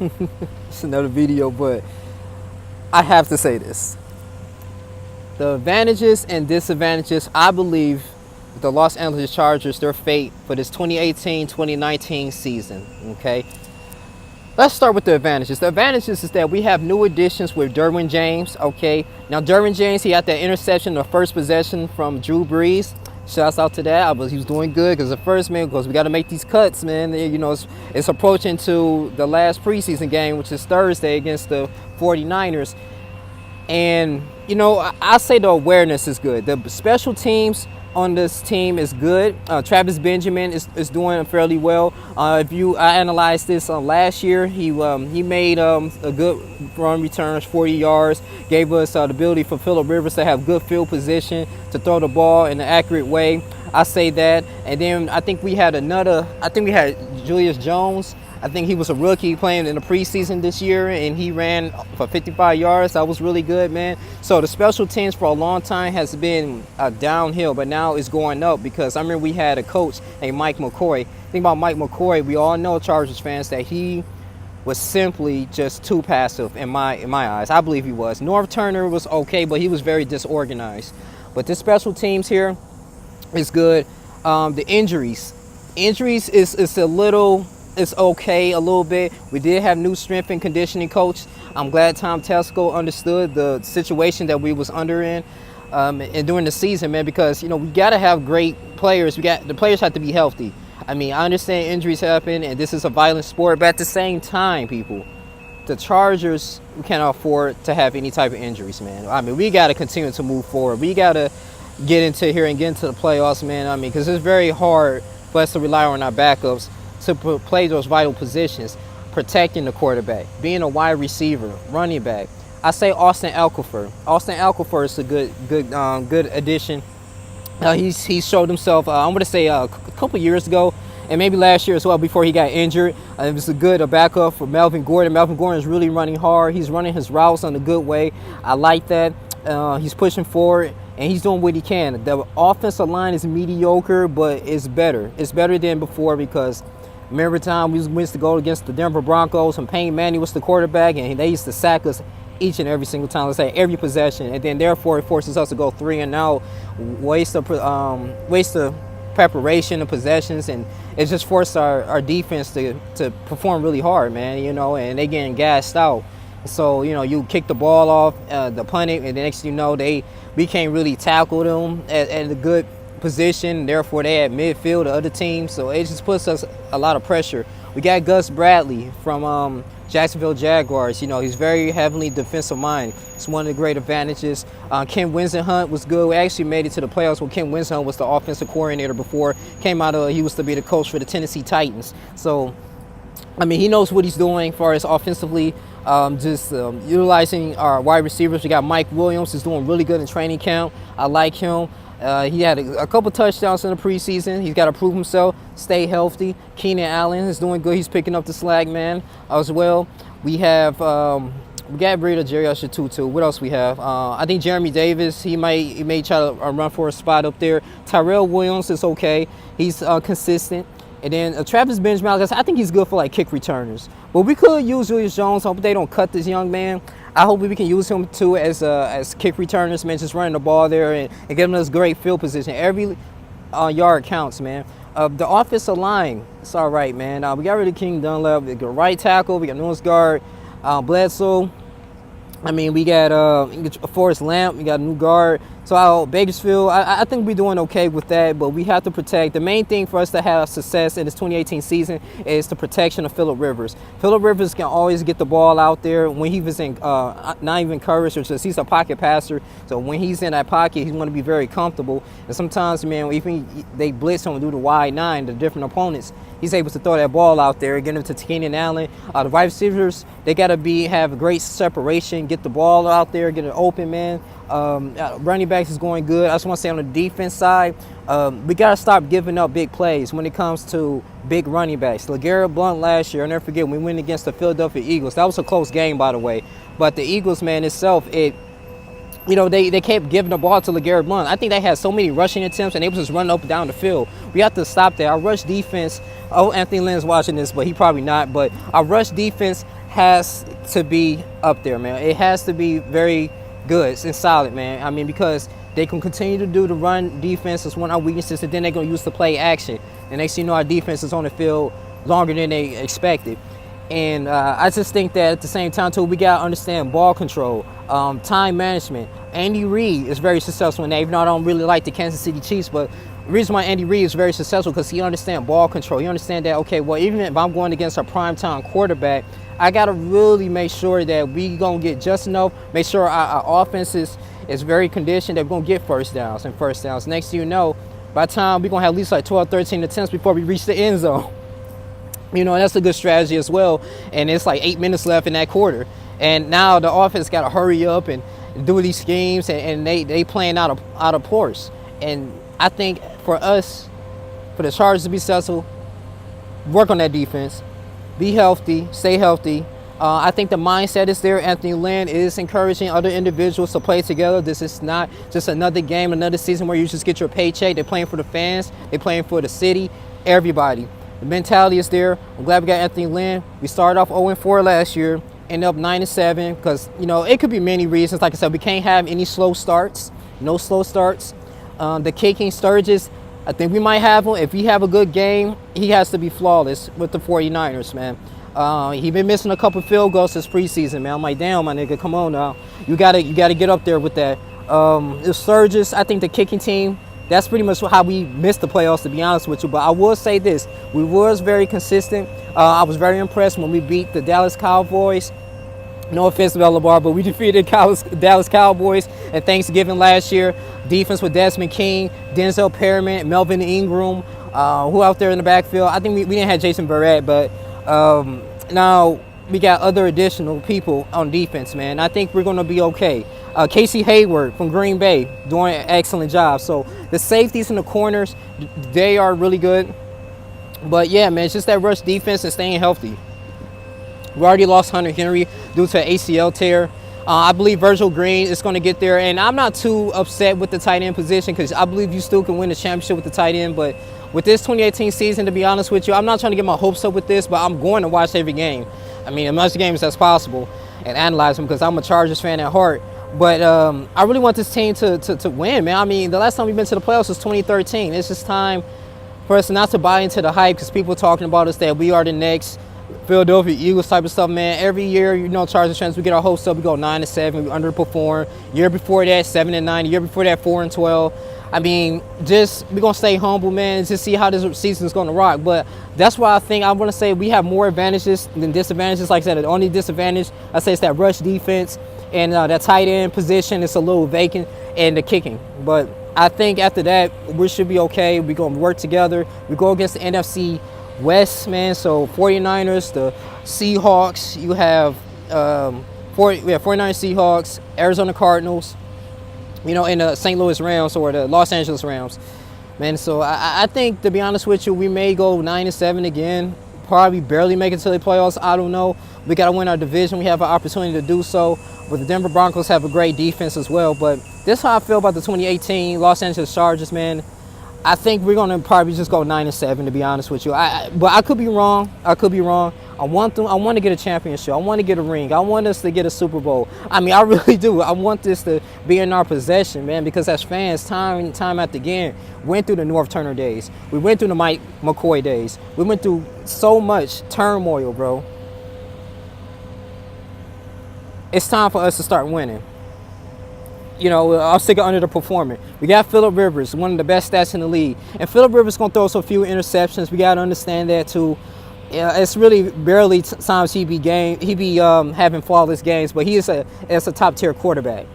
It's another video, but I have to say this. The advantages and disadvantages, I believe, the Los Angeles Chargers, their fate for this 2018-2019 season, okay? Let's start with the advantages. The advantages is that we have new additions with Derwin James, okay? Now, Derwin James, he had that interception, the first possession from Drew Brees. Shouts out to that. He was doing good because the first, man, because we got to make these cuts, man. You know, it's approaching to the last preseason game, which is Thursday against the 49ers. And, you know, I say the awareness is good. The special teams on this team is good. Travis Benjamin is doing fairly well. I analyzed this last year, he made a good run returns, 40 yards, gave us the ability for Phillip Rivers to have good field position, to throw the ball in an accurate way. I say that. And then I think we had Julius Jones. I think he was a rookie playing in the preseason this year, and he ran for 55 yards. That was really good, man. So the special teams for a long time has been downhill, but now it's going up because I remember we had a coach named Mike McCoy. Think about Mike McCoy. We all know, Chargers fans, that he was simply just too passive in my eyes. I believe he was. Norv Turner was okay, but he was very disorganized. But this special teams here is good. The injuries is a little. It's okay a little bit. We did have new strength and conditioning coach. I'm glad Tom Telesco understood the situation that we was under in and during the season, man, because, you know, we got to have great players. The players have to be healthy. I mean, I understand injuries happen and this is a violent sport, but at the same time, people, the Chargers, we can't afford to have any type of injuries, man. I mean, we got to continue to move forward. We got to get into here and get into the playoffs, man. I mean, because it's very hard for us to rely on our backups to play those vital positions, protecting the quarterback, being a wide receiver, running back. I say Austin Ekeler. Austin Ekeler is a good addition. He showed himself, I'm going to say a couple years ago, and maybe last year as well before he got injured. It was a good backup for Melvin Gordon. Melvin Gordon is really running hard. He's running his routes in a good way. I like that. He's pushing forward, and he's doing what he can. The offensive line is mediocre, but it's better. It's better than before because remember time we went to go against the Denver Broncos and Peyton Manning was the quarterback, and they used to sack us each and every single time, let's say every possession, and then therefore it forces us to go 3 and out, waste of preparation of possessions, and it just forced our defense to perform really hard, man, you know, and they getting gassed out. So, you know, you kick the ball off, the punting, and the next thing you know, we can't really tackle them at a good position. Therefore, they at midfield, the other team. So it just puts us a lot of pressure. We got Gus Bradley from Jacksonville Jaguars. You know, he's very heavily defensive minded. It's one of the great advantages. Ken Whisenhunt was good. We actually made it to the playoffs when Ken Whisenhunt was the offensive coordinator before. He was to be the coach for the Tennessee Titans. So, I mean, he knows what he's doing as far as offensively. Utilizing our wide receivers. We got Mike Williams, who's doing really good in training camp. I like him. He had a couple touchdowns in the preseason. He's got to prove himself, stay healthy. Keenan Allen is doing good. He's picking up the slack, man, as well. We got rid of Jerry Usher too. What else we have? I think Jeremy Davis, he may try to run for a spot up there. Tyrell Williams is okay. He's consistent. And then Travis Benjamin, I think he's good for like kick returners. But we could use Julius Jones. Hope they don't cut this young man. I hope we can use him too as kick returners, man, just running the ball there and giving us great field position. Every yard counts, man. The offensive line, it's all right, man. We got rid of King Dunlap. We got right tackle. We got nose guard, Bledsoe. I mean, we got Forrest Lamp. We got a new guard. So Bakersfield, I think we're doing okay with that, but we have to protect. The main thing for us to have success in this 2018 season is the protection of Phillip Rivers. Phillip Rivers can always get the ball out there when he was in not even coverage, or just he's a pocket passer. So when he's in that pocket, he's going to be very comfortable. And sometimes, man, even they blitz him do the wide nine, the different opponents, he's able to throw that ball out there, get him to Keenan Allen. The wide receivers, they got to have great separation, get the ball out there, get it open, man. Running backs is going good. I just want to say on the defense side, we got to stop giving up big plays when it comes to big running backs. LeGarrette Blount last year, I'll never forget, we went against the Philadelphia Eagles. That was a close game, by the way. But the Eagles, man, itself, they kept giving the ball to LeGarrette Blount. I think they had so many rushing attempts, and they was just running up and down the field. We have to stop that. Our rush defense, oh, Anthony Lynn's watching this, but he probably not, but our rush defense has to be up there, man. It has to be very good and solid, man. I mean, because they can continue to do the run defense as one of our weaknesses, and then they're going to use the play action. And next thing you know, our defense is on the field longer than they expected. And I just think that at the same time, too, we got to understand ball control, time management. Andy Reid is very successful in that, even though I don't really like the Kansas City Chiefs, but the reason why Andy Reid is very successful because he understands ball control. He understands that, okay, well, even if I'm going against a primetime quarterback, I got to really make sure that we going to get just enough, make sure our offense is very conditioned, that we're going to get first downs. Next thing you know, by the time we're going to have at least like 12, 13 attempts before we reach the end zone. That's a good strategy as well. And it's like 8 minutes left in that quarter. And now the offense got to hurry up and do these schemes, and they playing out of course. And I think for us, for the Chargers to be successful, work on that defense, be healthy, stay healthy. I think the mindset is there. Anthony Lynn is encouraging other individuals to play together. This is not just another game, another season where you just get your paycheck. They're playing for the fans. They're playing for the city, everybody. The mentality is there. I'm glad we got Anthony Lynn. We started off 0-4 last year, ended up 9-7 because, it could be many reasons. Like I said, we can't have any slow starts, no slow starts. The kicking, Sturgis, I think we might have him. If we have a good game, he has to be flawless with the 49ers, man. He been missing a couple field goals this preseason, man. I'm like, damn, my nigga, come on now. You gotta get up there with that. The Sturgis, I think the kicking team, that's pretty much how we missed the playoffs, to be honest with you. But I will say this, we was very consistent. I was very impressed when we beat the Dallas Cowboys. No offense to Belibar, but we defeated Dallas Cowboys at Thanksgiving last year. Defense with Desmond King, Denzel Perryman, Melvin Ingram, who out there in the backfield. I think we didn't have Jason Barrett, but now we got other additional people on defense, man. I think we're going to be okay. Casey Hayward from Green Bay doing an excellent job. So the safeties and the corners, they are really good. But yeah, man, it's just that rush defense and staying healthy. We already lost Hunter Henry due to an ACL tear. I believe Virgil Green is going to get there. And I'm not too upset with the tight end position because I believe you still can win the championship with the tight end. But with this 2018 season, to be honest with you, I'm not trying to get my hopes up with this, but I'm going to watch every game. I mean, as much games as possible and analyze them because I'm a Chargers fan at heart. But I really want this team to win, man. I mean, the last time we've been to the playoffs was 2013. It's just time for us not to buy into the hype because people are talking about us that we are the next Philadelphia Eagles type of stuff, man. Every year, Chargers fans, we get our hopes up. We go 9-7, we underperform. Year before that, 7-9. Year before that, 4-12. I mean, we're going to stay humble, man, and just see how this season is going to rock. But that's why I want to say we have more advantages than disadvantages. Like I said, the only disadvantage, I say, is that rush defense and that tight end position is a little vacant, and the kicking. But I think after that, we should be okay. We're going to work together. We go against the NFC West, man. So 49ers, the Seahawks, you have 49ers, Seahawks, Arizona Cardinals, and the St. Louis Rams or the Los Angeles Rams, man. So I think, to be honest with you, we may go 9-7 again, probably barely make it to the playoffs. I don't know. We got to win our division. We have an opportunity to do so. But the Denver Broncos have a great defense as well. But this is how I feel about the 2018 Los Angeles Chargers, man. I think we're going to probably just go 9-7, to be honest with you. But I could be wrong. I want to get a championship. I want to get a ring. I want us to get a Super Bowl. I mean, I really do. I want this to be in our possession, man, because as fans, time and time after again, went through the North Turner days. We went through the Mike McCoy days. We went through so much turmoil, bro. It's time for us to start winning. I'm sick of underperforming. We got Phillip Rivers, one of the best stats in the league. And Phillip Rivers going to throw us a few interceptions. We got to understand that, too. It's really barely times he be having flawless games, but he is a top-tier quarterback.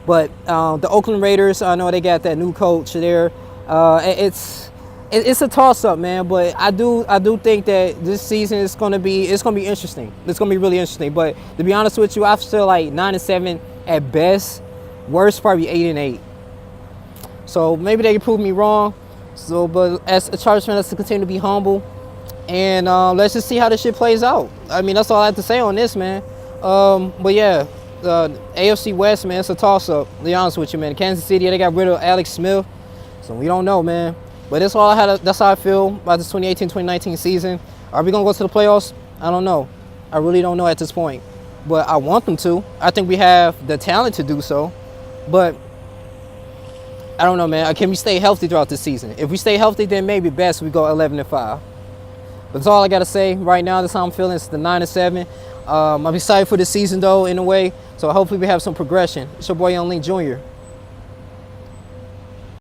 But the Oakland Raiders, I know they got that new coach there. It's a toss-up, man. But I do think that this season is going to be interesting. It's going to be really interesting. But to be honest with you, I feel like 9-7 at best. Worst, probably 8-8. So maybe they can prove me wrong. But as a Chargers fan, let's continue to be humble, and let's just see how this shit plays out. I mean, that's all I have to say on this, man. But yeah, AFC West, man, it's a toss-up. To be honest with you, man. Kansas City, they got rid of Alex Smith, so we don't know, man. But that's all I had. That's how I feel about this 2018-2019 season. Are we gonna go to the playoffs? I don't know. I really don't know at this point. But I want them to. I think we have the talent to do so. But I don't know, man. Can we stay healthy throughout the season? If we stay healthy, then maybe best we go 11-5. But that's all I gotta say right now. That's how I'm feeling. It's the 9-7. I'm excited for the season though, in a way. So hopefully we have some progression. It's your boy Young Link Jr.